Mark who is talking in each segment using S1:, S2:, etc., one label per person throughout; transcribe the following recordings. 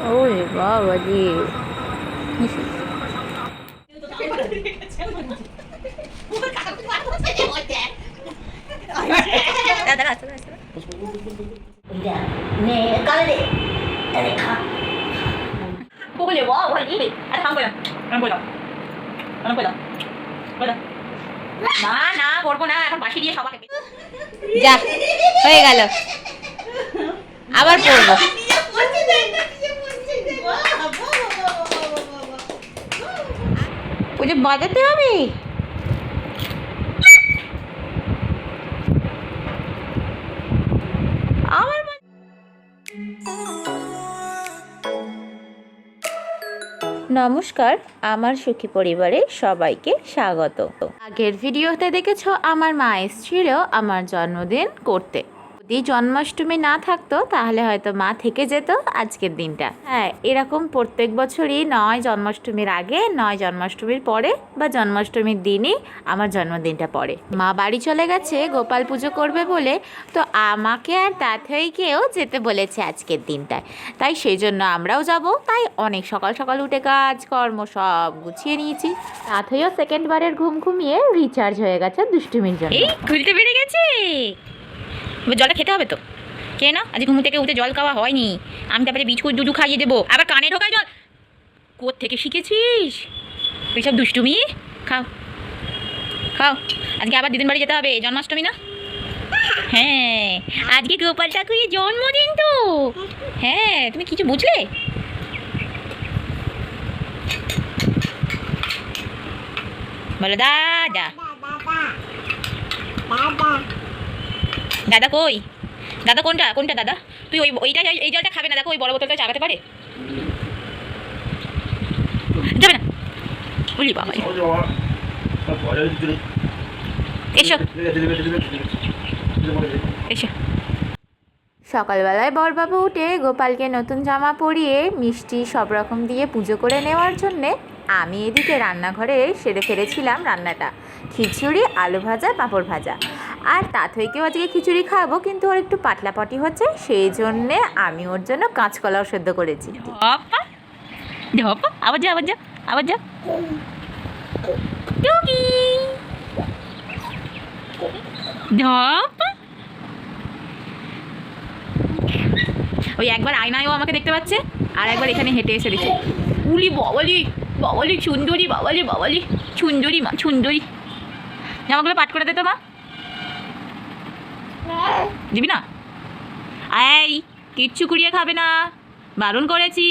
S1: ওরে বাবা রে। না না করবো না, এখন বাসি দিয়ে সবাই যা হয়ে গেল, আবার পড়বো। ওই যে বাজাতে হবে। আমার নমস্কার, আমার সুখী পরিবারে সবাইকে স্বাগত। আগের ভিডিওতে দেখেছো আমার মা এসেছিল আমার জন্মদিন করতে। যদি জন্মাষ্টমী না থাকতো তাহলে হয়তো মা থেকে যেত আজকের দিনটা। হ্যাঁ, এরকম প্রত্যেক বছরই নয় জন্মাষ্টমীর আগে, নয় জন্মাষ্টমীর পরে বা জন্মাষ্টমীর দিনই আমার জন্মদিনটা পড়ে। মা বাড়ি চলে গেছে গোপাল পুজো করবে বলে, তো আমাকে আর তাথইকেও যেতে বলেছে আজকের দিনটায়। তাই সেই জন্য আমরাও যাব। তাই অনেক সকাল সকাল উঠে কাজকর্ম সব গুছিয়ে নিয়েছি। তাথইও সেকেন্ড বারের ঘুম ঘুমিয়ে রিচার্জ হয়ে গেছে দুষ্টুমির জন্য। এই খুলতে পেরে গেছে। জলটা খেতে হবে তো, কে না আজ ঘুম থেকে উঠে জল খাওয়া হয়নি। আমি তারপরে বিস্কুট দুধু খাইয়ে দেবো, আবার কানে ঢোকাই জল। কোথ থেকে শিখেছিস ওইসব দুষ্টুমি? খাও খাও, আজকে আবার দিদিন বাড়ি যেতে হবে, জন্মাষ্টমী না? হ্যাঁ, আজকে গোপাল ঠাকুরের জন্মদিন তো। হ্যাঁ, তুমি কিছু বুঝলে? বলো দাদা। দাদা কই? দাদা কোনটা কোনটা দাদা? তুই ওইটা এই জলটা খাবে না, দেখো ওই বড় বোতলটা চাগাতে পারে। যাবে না বলি বাবা। এসো এসো। সকালবেলায় বড়বাবু উঠে গোপালকে নতুন জামা পরিয়ে মিষ্টি সব রকম দিয়ে পুজো করে নেওয়ার জন্যে আমি এদিকে রান্নাঘরে সেরে ফেলেছিলাম রান্নাটা। খিচুড়ি, আলু ভাজা, পাঁপড় ভাজা। আর তাথইকেও আজকে খিচুড়ি খাওয়াবো, কিন্তু ওর একটু পাতলাপাটি হচ্ছে, সেই জন্যে আমি ওর জন্য কাঁচকলাও সেদ্ধ করেছি। আবার যা আবার যা আবার যা। ওই একবার আয়নায়ও আমাকে দেখতে পাচ্ছে, আর একবার এখানে হেঁটে এসে দিচ্ছে। উলি বাবালি বাবালি সুন্দরী, বাবালি বাবালি সুন্দরী, মা সুন্দরী। জামাগুলো পাট করে দে তো মা। দিবি না? এই কিচ্ছু কুড়িয়ে খাবে না, বারণ করেছি,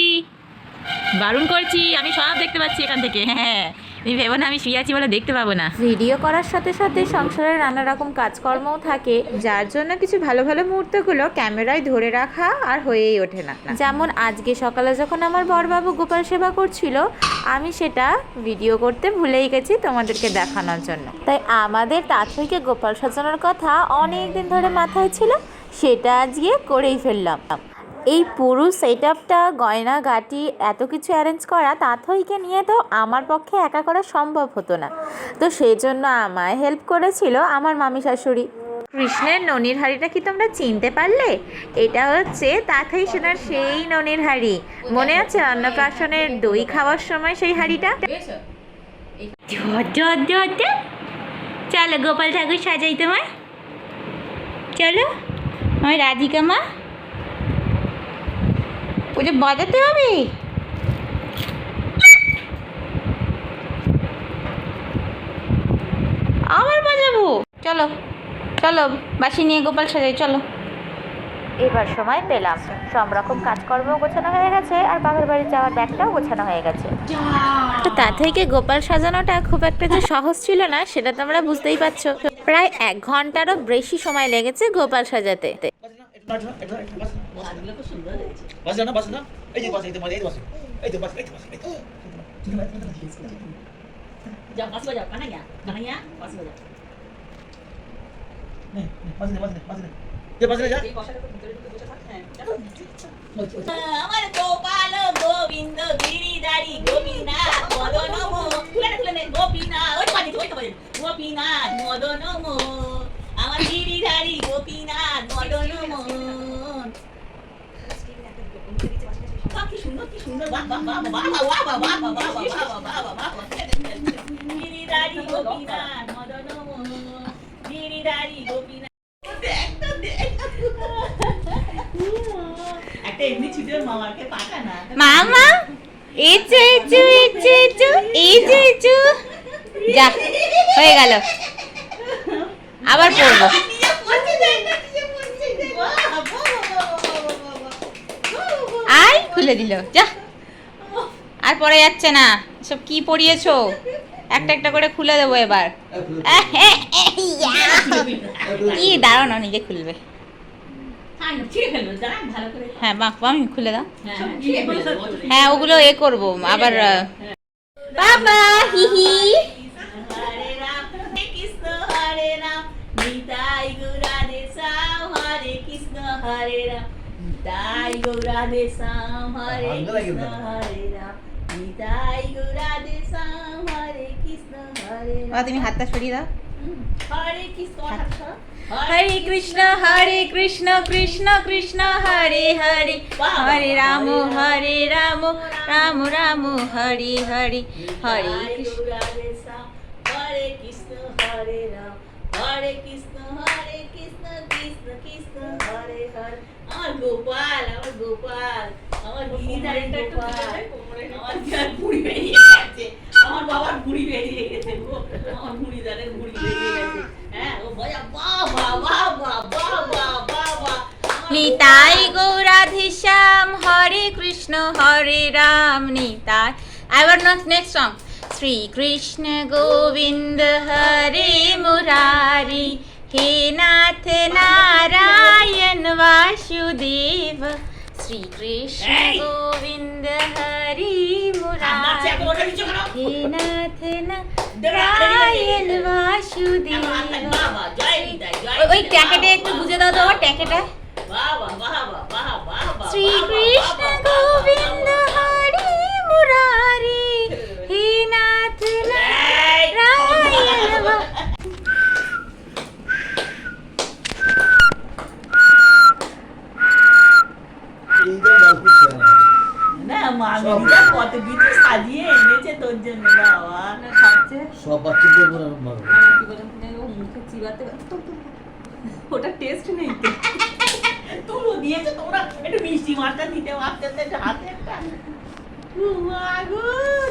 S1: বারণ করছি। আমি সব দেখতে পাচ্ছি এখান থেকে। হ্যাঁ, তুমি ভেবো না আমি শুয়ে আছি বলে দেখতে পাবো না। ভিডিও করার সাথে সাথে সংসারের নানা রকম কাজকর্মও থাকে, যার জন্য কিছু ভালো ভালো মুহূর্তগুলো ক্যামেরায় ধরে রাখা আর হয়েই ওঠে না। যেমন আজকে সকালে যখন আমার বড়বাবু গোপাল সেবা করছিল, আমি সেটা ভিডিও করতে ভুলেই গেছি তোমাদেরকে দেখানোর জন্য। তাই আমাদের তাথইকে গোপাল সাজানোর কথা অনেক দিন ধরে মাথায় ছিল, সেটা আজকে করেই ফেললাম। এই পুরো সেট আপটা, গয়না গাটি, এত কিছু অ্যারেঞ্জ করা তাথইকে নিয়ে তো আমার পক্ষে একা করা সম্ভব হতো না। তো সেই জন্য আমায় হেল্প করেছিল আমার মামি শাশুড়ি। কৃষ্ণের ননির হাঁড়িটা কি তোমরা চিনতে পারলে? এটা হচ্ছে তাথই সোনার সেই ননির হাঁড়ি। মনে আছে অন্নপ্রাশনের দই খাওয়ার সময় সেই হাঁড়িটা? চলো গোপাল ঠাকুর সাজাই তোমায়, চলো আমার রাধিকা মা। ওটা বাজাতে হবে। আবার বাজাবো? চলো চলো বাসি নিয়ে গোপাল সাজাই, চলো। এবার সময় পেলাম, সব রকম কাজকর্ম গোছানো হয়ে গেছে, আর বাপের বাড়ি যাওয়ার ব্যাগটাও গোছানো হয়ে গেছে। তো তা থেকে গোপাল সাজানোটা খুব একটা যে সহজ ছিল না সেটা তোমরা বুঝতেই পারছো। প্রায় 1 ঘন্টারও বেশি সময় লেগেছে গোপাল সাজাতে। আমার গোপাল গোবিন্দ গিরিধারী গোপীনাথ মদন গোপীনাথ মদন আমার গিরিধারী গোপীনাথ মদন। কি সুন্দর
S2: সুন্দর বাহ বাহ বাহ বাহ বাহ বাহ বাহ বাহ বাহ বাহ বাহ বাহ গিরিধারী গোপীনাথ মদন মোহন গিরিধারী গোপীনাথ একটা এমনি ছুটে মামাকে পাঠা না
S1: মামা এচু এচু এচু এচু এচু এচু যা হয়ে গেল আবার পড়বো আই খুলে দিল যা আর পড়া যাচ্ছে না সব কি পড়িয়েছো একটা একটা করে খুলে দেবো এবার কি দাঁড়াও না নিজে খুলবে হ্যাঁ মা আমি খুলে দাও হ্যাঁ ওগুলো এ করবো আবার বাবা হি হি
S2: হরে রাম কৃষ্ণ হরে রাম নিতাই গৌরাধে শ্যাম হরে কৃষ্ণ হরে রাম নিতাই গৌরাধে শ্যাম হরে কৃষ্ণ হরে রাম নিতাই গৌরাধে শ্যাম হরে কৃষ্ণ হরে রাম
S1: তুমি হাতটা সরিয়ে দাও
S2: হরে কৃষ্ণ
S1: হরে কৃষ্ণ কৃষ্ণ কৃষ্ণ হরে হরে হরে রাম রাম রাম হরে হরে হরে কৃষ্ণ
S2: হরে কৃষ্ণ হরে রাম হরে কৃষ্ণ কৃষ্ণ কৃষ্ণ হরে হরে আমার গোপাল আমার গিরিধারী গোপাল আমার বুড়ি বেরিয়ে গেছে আমার বাবার বুড়ি বেরিয়ে গেছে আমার বুড়িদারের বুড়ি বেরিয়ে গেছে হ্যাঁ ও বয়া বাবা বাবা বাবা বাবা
S1: নিতাই গৌরাধে শ্যাম হরে কৃষ্ণ হরে রাম নিতাই এবার নেক্সট সং শ্রী কৃষ্ণ গোবিন্দ হরে মুরারি হে নাথ নারায়ণ বাসুদেব শ্রী কৃষ্ণ গোবিন্দ হরে মুরারি হে নাথ নারায়ণ বাসুদেব ওই ট্যাকেটে একটু বুঝে দাও তো ট্যাকেটা শ্রী কৃষ্ণ গোবিন্দ হরে মুরারি হে নাথ নারায়ণ
S2: না মামিরা কত কিছু সাজিয়ে এনেছে তোর জন্য বাবা
S3: সব বাচ্চাদের মারো
S2: মুখে চিবাতে ওটা টেস্ট নেই তো তুলো দিয়েছে তোমরা একটু মিষ্টি মাছটা দিতে পারতে একটু হাতে একটা মাগো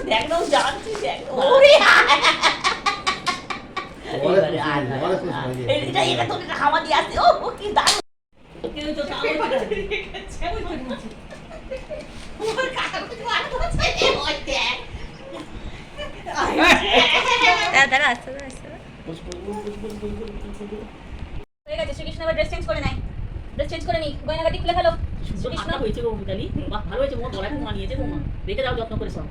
S2: দেখ না জানছি দেখ ওরে এটা এটা তোকে খাওয়া দিয়ে আসছে ও কি দারুণ কেউ তো তাও রেখেছে ওর কাকা কিছু আর হচ্ছে ওই দেখ
S1: দাদা আসতে হয়ে গেছে শ্রীকৃষ্ণ আবার ড্রেস চেঞ্জ করে নাই ড্রেস চেঞ্জ করে নি গয়নাগাটি খুলে ফেলো
S2: শ্রীকৃষ্ণ হয়েছে গো মিতালি বাহ ভালো হয়েছে মোর গলায় মানিয়েছে গো রেখে দাও যত্ন করে সব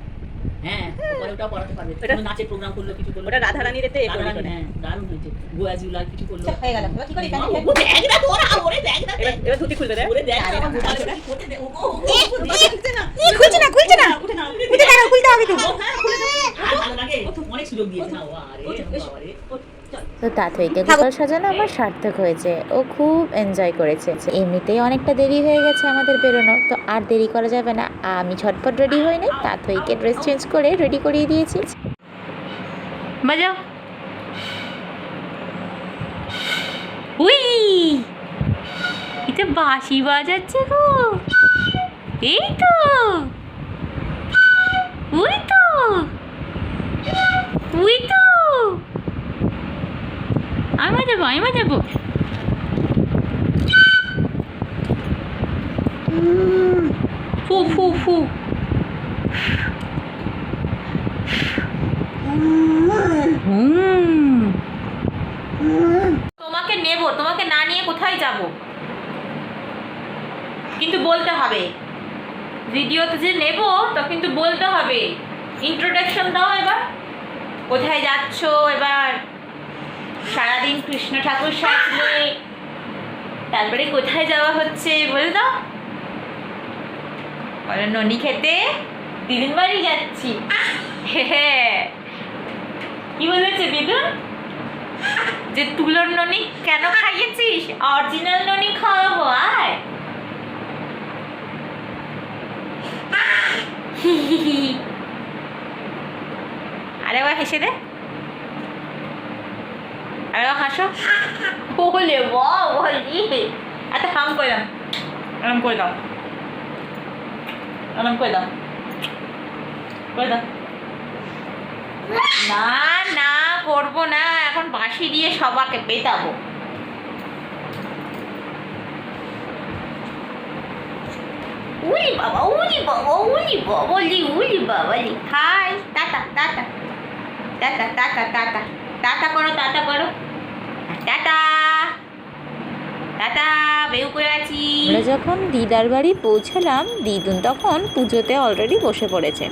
S2: হ্যাঁ পরে ওটাও পড়াতে পারবে কোনো নাচের প্রোগ্রাম করলো কিছু করলো
S4: ওটা রাধারানী রেতে
S2: হ্যাঁ দারুণ হয়েছে গোয়াজিউলা কিছু করলো
S1: হয়ে গেল এবার কি করি
S2: ও দেখ না তোরা ওরে দেখ না
S4: এবার ধুতি খুলবে রে
S2: ওরে দেখ আমার গোপালের কোটে দে ও
S1: খুলছে না খুলছে না
S2: উঠে না
S1: খুলতে দাও খুলতে হবে তো
S2: ভালো লাগে অনেক সুযোগ দিয়েছে না ও আরে বাবারে
S5: তো তাতইকে গোপাল সাজানো আমার সার্থক হয়েছে ও খুব এনজয় করেছে এমনিতেই অনেকটা দেরি হয়ে গেছে আমাদের বেরোনোর তো আর দেরি করা যাবে না আমি ঝটপট রেডি হয়ে নেই তাতইকে ড্রেস চেঞ্জ করে রেডি করিয়ে দিয়েছি
S1: বাজাও উই এটা বাঁশি বাজাচ্ছে গো এই তো উই তো উই তো আমি বাজাবো ফু ফু ফু তোমাকে নেব তোমাকে না নিয়ে কোথায় যাব কিন্তু বলতে হবে ভিডিওতে যে নেব তো কিন্তু বলতে হবে ইন্ট্রোডাকশন দাও এবার কোথায় যাচ্ছ এবার সারাদিন কৃষ্ণ ঠাকুর সাজলে তারপরে কোথায় যাওয়া হচ্ছে বলে দাও বলো ননি খেতে দিদির বাড়ি যাচ্ছি হ্যাঁ কি বলেছে দিদুন যে তুলোর ননি কেন খাইয়েছিস অরিজিনাল ননি খাওয়াবো আয় আরেকবার হেসে দে, আরেকবার হাসো। বলে বলি আচ্ছা হাম করে দাও, আরাম করে দাও, আরাম করে দাও, করে দাও। না না করবো না, এখন বাঁশি দিয়ে সবাকে পেটাবো। উলি বাবা, উলি বাবা, উলি বাবলি, উলি বাবলি। Hi tata tata tata tata tata tata করো, টাটা করো, টাটা টাটা। বেউ করে আছি।
S5: আমরা যখন দিদার বাড়ি পৌঁছালাম, দিদুন তখন পুজোতে অলরেডি বসে পড়েছে।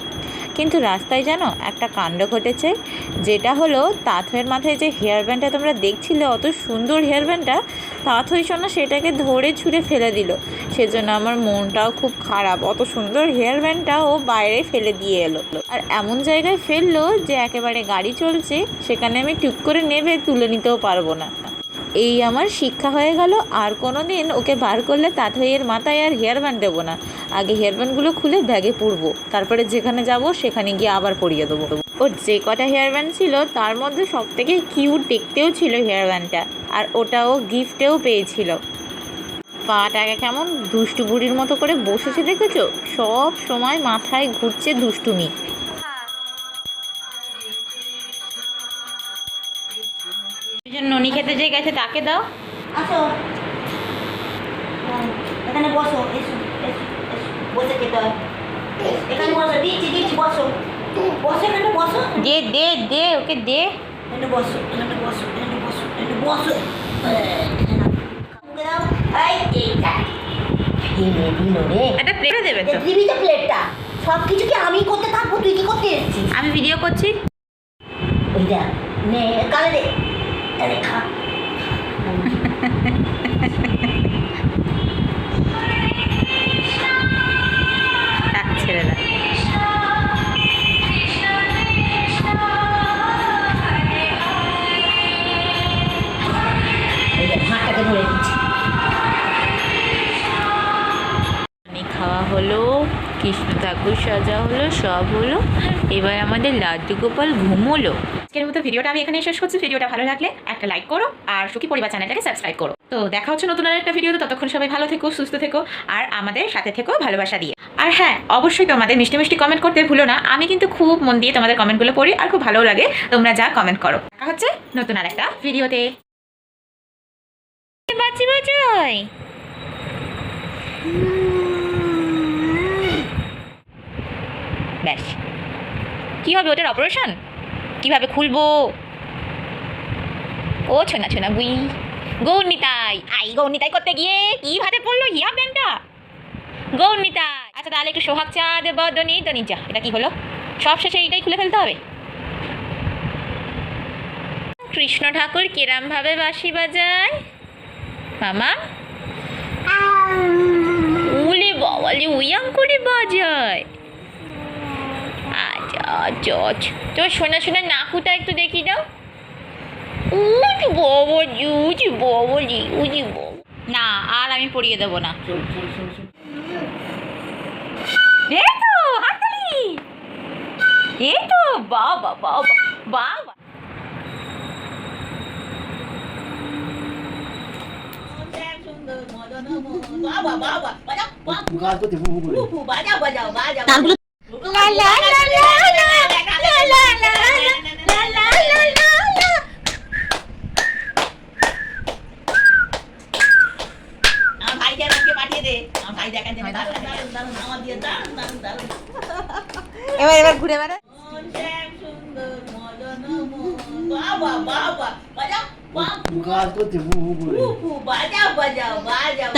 S5: কিন্তু রাস্তায় জানো একটা কাণ্ড ঘটেছে, যেটা হলো তাঁতইয়ের মাথায় যে হেয়ার ব্যান্ডটা তোমরা দেখছিলে, অত সুন্দর হেয়ার ব্যান্ডটা, তাঁতই শোনা সেটাকে ধরে ছুঁড়ে ফেলে দিল। সেজন্য আমার মনটাও খুব খারাপ, অত সুন্দর হেয়ার ব্যান্ডটা ও বাইরে ফেলে দিয়ে এলো। আর এমন জায়গায় ফেললো যে একেবারে গাড়ি চলছে, সেখানে আমি টুক করে নেবে তুলে নিতেও পারবো না। এই আমার শিক্ষা হয়ে গেল, আর কোনো দিন ওকে বার করলে তাঁতইয়ের মাথায় আর হেয়ার ব্যান্ড দেবো না। আগে হেয়ার ব্যান্ডগুলো খুলে ব্যাগে পুরবো, তারপরে যেখানে যাব সেখানে গিয়ে আবার পরিয়ে দেবো। ওর যে কটা হেয়ার ব্যান্ড ছিল তার মধ্যে সব থেকে কিউট দেখতেও ছিল হেয়ার ব্যান্ডটা, আর ওটাও গিফটেও পেয়েছিল। পাটাকে কেমন দুষ্টু বুড়ির মতো করে বসেছে দেখেছো, সব সময় মাথায় ঘুরছে দুষ্টুমি।
S1: ননি খেতে যে গেছে তাকে দাও।
S2: আসো, এখানে বসো, এসো এসো এসো, বসে খেতে হয়। এখানে বসো, দিচ্ছি দিচ্ছি, বসো বসো, এখানে বসো,
S1: দে দে দে, ওকে দে।
S2: এখানে বসো, এখানে বসো, এখানে বসো, এখানে বসো। মুখে দাও। এইটা দিলো দিলো রে।
S1: একটা প্লেটে দেবে তো?
S2: দিবি তো প্লেটটা। সব কিছু কি আমি করতে থাকবো, তুই কি করতে এসেছিস?
S1: আমি ভিডিও করছি।
S2: ওই দেখ, নে গালে দে, আরে খা।
S1: টাক ছেড়ে দাও।
S2: হাতটাকে ধরে দিচ্ছি।
S1: খাওয়া হলো, কৃষ্ণ ঠাকুর সাজা হলো, সব হলো। এবার আমাদের লাড্ডু গোপাল ঘুমোলো। আজকের মতো ভিডিওটা আমি এখানে শেষ করছি। ভিডিওটা ভালো লাগলে একটা লাইক করো, আর সুখী পরিবার চ্যানেলটাকে সাবস্ক্রাইব করো। তো দেখা হচ্ছে নতুন আরেকটা ভিডিওতে। ততক্ষণ সবাই ভালো থেকো, সুস্থ থেকো, আর আমাদের সাথে থেকো ভালোবাসা দিয়ে। আর হ্যাঁ, অবশ্যই তোমাদের মিষ্টি মিষ্টি কমেন্ট করতে ভুলো না। আমি কিন্তু খুব মন দিয়ে তোমাদের কমেন্টগুলো পড়ি, আর খুব ভালো লাগে তোমরা যা কমেন্ট করো। দেখা হচ্ছে নতুন আরেকটা ভিডিওতে। বাঁচি বাঁচাই। ব্যাস, কী হবে ওটার অপারেশন? কীভাবে খুলবো? ও ছোনা ছোনা বুই, গৌরনিতাই আই, গৌরনিতাই করতে গিয়ে কী ভাতে পড়লো হিয়া ব্যান্ডটা। গৌরনিতাই, আচ্ছা তাহলে একটু সোহাগ চাঁদ বদনি দনি যা, এটা কি হলো? সব শেষে এইটাই খুলে ফেলতে হবে। কৃষ্ণ ঠাকুর কিরম ভাবে বাঁশি বাজায় মামা? উলে বাবালে উইয়াং করে বাজায়। আচ্ছা আচ্ছা আচ্ছা, তোমার শোনা শোনা নাকুটা একটু দেখি দাও। উজি বাবাজি, উজি বাবাজি, উজি বাবা। না, আর আমি পড়িয়ে দেবো না। এই তো হাততালি, এই তো বাবা বাবা বাবা।
S2: বাবা বাবা, বাজাও,
S3: গাল করতে বুবু করে।
S2: বাজাও বাজাও বাজাও।
S1: লা লা লা লা লা লা লা লা লা লা লা লা।
S2: আমার ভাইজানকে পাঠিয়ে দে, আমার ভাই দেখার জন্য দারুণ দারুণ দারুণ, আমার দিয়ে দারুণ দারুণ দারুণ।
S1: এবার ঘুরে বেড়া।
S2: শ্যাম সুন্দর মদন মোহন, বাবা বাবা, বাজাও,
S3: গাল করতে বুবু করে।
S2: বাজাও বাজাও বাজাও।